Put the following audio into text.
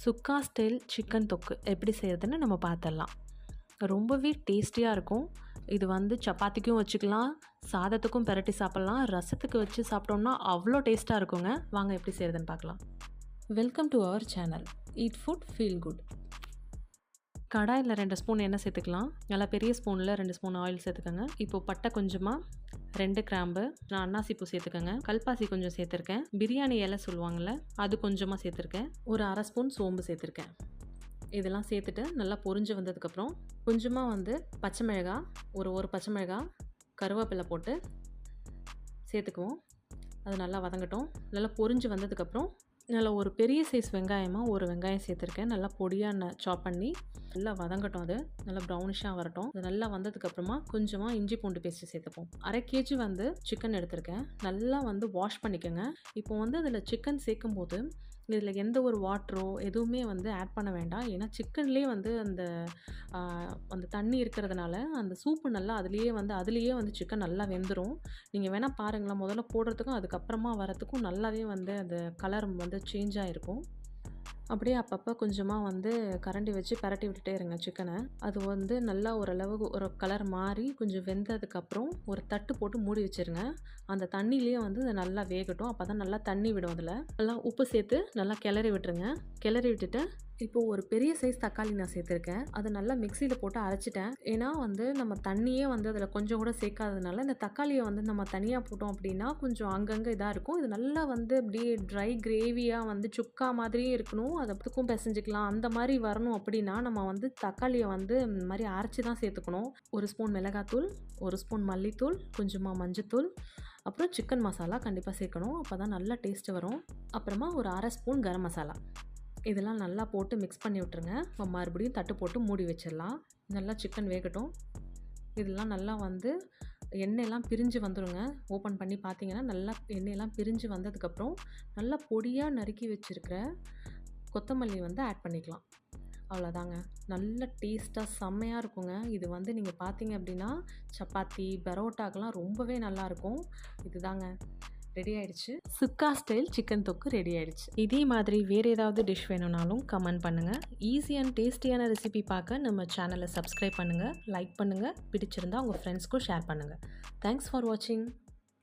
சுக்கா style chicken தொக்கு எப்படி செய்கிறதுன்னு நம்ம பார்த்துடலாம். ரொம்பவே டேஸ்டியாக இருக்கும். இது வந்து சப்பாத்திக்கும் வச்சுக்கலாம், சாதத்துக்கும் பெரட்டி சாப்பிட்லாம், ரசத்துக்கு வச்சு சாப்பிட்டோம்னா அவ்வளோ டேஸ்ட்டாக இருக்குங்க. வாங்க எப்படி செய்கிறதுன்னு பார்க்கலாம். Welcome to our channel eat food feel good. கடாயில் 2 ஸ்பூன் எண்ணெய் சேர்த்துக்கலாம். நல்லா பெரிய ஸ்பூனில் 2 ஸ்பூன் ஆயில் சேர்த்துக்கோங்க. இப்போது பட்டை கொஞ்சமாக, 2 கிராம்பு, நான் அன்னாசி பூ சேர்த்துக்கோங்க, கல்பாசி கொஞ்சம் சேர்த்துருக்கேன், பிரியாணி இலை சொல்லுவாங்கள்ல அது கொஞ்சமாக சேர்த்துருக்கேன், ஒரு அரை ஸ்பூன் சோம்பு சேர்த்துருக்கேன். இதெல்லாம் சேர்த்துட்டு நல்லா பொரிஞ்சு வந்ததுக்கப்புறம் கொஞ்சமாக வந்து பச்சை மிளகாய், ஒரு பச்சை மிளகாய், கருவேப்பிலை போட்டு சேர்த்துக்குவோம். அது நல்லா வதங்கட்டும். நல்லா பொரிஞ்சு வந்ததுக்கப்புறம் நல்லா ஒரு பெரிய சைஸ் வெங்காயமாக ஒரு வெங்காயம் சேர்த்துருக்கேன். நல்லா பொடியாக சாப் பண்ணி நல்லா வதங்கட்டும். அது நல்லா ப்ரௌனிஷாக வரட்டும். அது நல்லா வந்ததுக்கப்புறமா கொஞ்சமாக இஞ்சி பூண்டு பேஸ்ட்டு சேர்த்துப்போம். 1/2 kg வந்து சிக்கன் எடுத்திருக்கேன். நல்லா வந்து வாஷ் பண்ணிக்கோங்க. இப்போ வந்து அதில் சிக்கன் சேர்க்கும் போது இதில் எந்த ஒரு வாட்டரோ எதுவுமே வந்து ஆட் பண்ண வேண்டாம். ஏன்னா சிக்கன்லேயே வந்து அந்த தண்ணி இருக்கிறதுனால அந்த சூப்பு நல்லா அதுலேயே வந்து சிக்கன் நல்லா வெந்துடும். நீங்கள் வேணால் பாருங்களேன், முதல்ல போடுறதுக்கும் அதுக்கப்புறமா வரத்துக்கும் நல்லாவே வந்து அந்த கலர் வந்து சேஞ்ச் ஆகிருக்கும். அப்படியே அப்பப்போ கொஞ்சமாக வந்து கரண்டி வச்சு பரட்டி விட்டுட்டே இருங்க சிக்கனை. அது வந்து நல்லா ஓரளவுக்கு ஒரு கலர் மாறி கொஞ்சம் வெந்ததுக்கப்புறம் ஒரு தட்டு போட்டு மூடி வச்சுருங்க. அந்த தண்ணியிலே வந்து அது நல்லா வேகட்டும். அப்போ தான் நல்லா தண்ணி விடும். அதில் நல்லா உப்பு சேர்த்து நல்லா கிளறி விட்டுருங்க. கிளறி விட்டுட்டு இப்போது ஒரு பெரிய சைஸ் தக்காளி நான் சேர்த்துருக்கேன். அதை நல்லா மிக்சியில் போட்டு அரைச்சிட்டேன். ஏன்னா வந்து நம்ம தண்ணியே வந்து அதில் கொஞ்சம் கூட சேர்க்காததுனால இந்த தக்காளியை வந்து நம்ம தனியாக போட்டோம் அப்படின்னா கொஞ்சம் அங்கங்கே இதாக இருக்கும். இது நல்லா வந்து அப்படியே ட்ரை கிரேவியாக வந்து சுக்கா மாதிரியே இருக்கணும். அதை அதுக்கும் பிசைஞ்சிக்கலாம். அந்த மாதிரி வரணும் அப்படின்னா நம்ம வந்து தக்காளியை வந்து இந்த மாதிரி அரைச்சி தான் சேர்த்துக்கணும். 1 ஸ்பூன் மிளகாத்தூள், 1 ஸ்பூன் மல்லித்தூள், கொஞ்சமாக மஞ்சத்தூள், அப்புறம் சிக்கன் மசாலா கண்டிப்பாக சேர்க்கணும். அப்போ தான் நல்லா டேஸ்ட்டு வரும். அப்புறமா ஒரு 1/2 ஸ்பூன் கரம் மசாலா, இதெல்லாம் நல்லா போட்டு மிக்ஸ் பண்ணி விட்டுருங்க. மறுபடியும் தட்டு போட்டு மூடி வச்சிடலாம். நல்லா சிக்கன் வேகட்டும். இதெல்லாம் நல்லா வந்து எண்ணெயெல்லாம் பிரிஞ்சு வந்துடுங்க. ஓப்பன் பண்ணி பார்த்தீங்கன்னா நல்லா எண்ணெயெல்லாம் பிரிஞ்சு வந்ததுக்கப்புறம் நல்லா பொடியாக நறுக்கி வச்சுருக்கிற கொத்தமல்லி வந்து ஆட் பண்ணிக்கலாம். அவ்வளோதாங்க. நல்ல டேஸ்ட்டாக செம்மையாக இருக்குங்க. இது வந்து நீங்கள் பார்த்தீங்க அப்படின்னா சப்பாத்தி, பரோட்டாக்கெலாம் ரொம்பவே நல்லாயிருக்கும். இதுதாங்க ரெடி ஆயிடுச்சு. சுக்கா ஸ்டைல் சிக்கன் தொக்கு ரெடி ஆயிடுச்சு. இதே மாதிரி வேறு ஏதாவது டிஷ் வேணும்னாலும் கமெண்ட் பண்ணுங்கள். ஈஸி அண்ட் டேஸ்டியான ரெசிபி பார்க்க நம்ம சேனலை சப்ஸ்கிரைப் பண்ணுங்கள், லைக் பண்ணுங்கள், பிடிச்சிருந்தா உங்கள் ஃப்ரெண்ட்ஸ்க்கும் ஷேர் பண்ணுங்கள். தேங்க்ஸ் ஃபார் வாட்சிங்.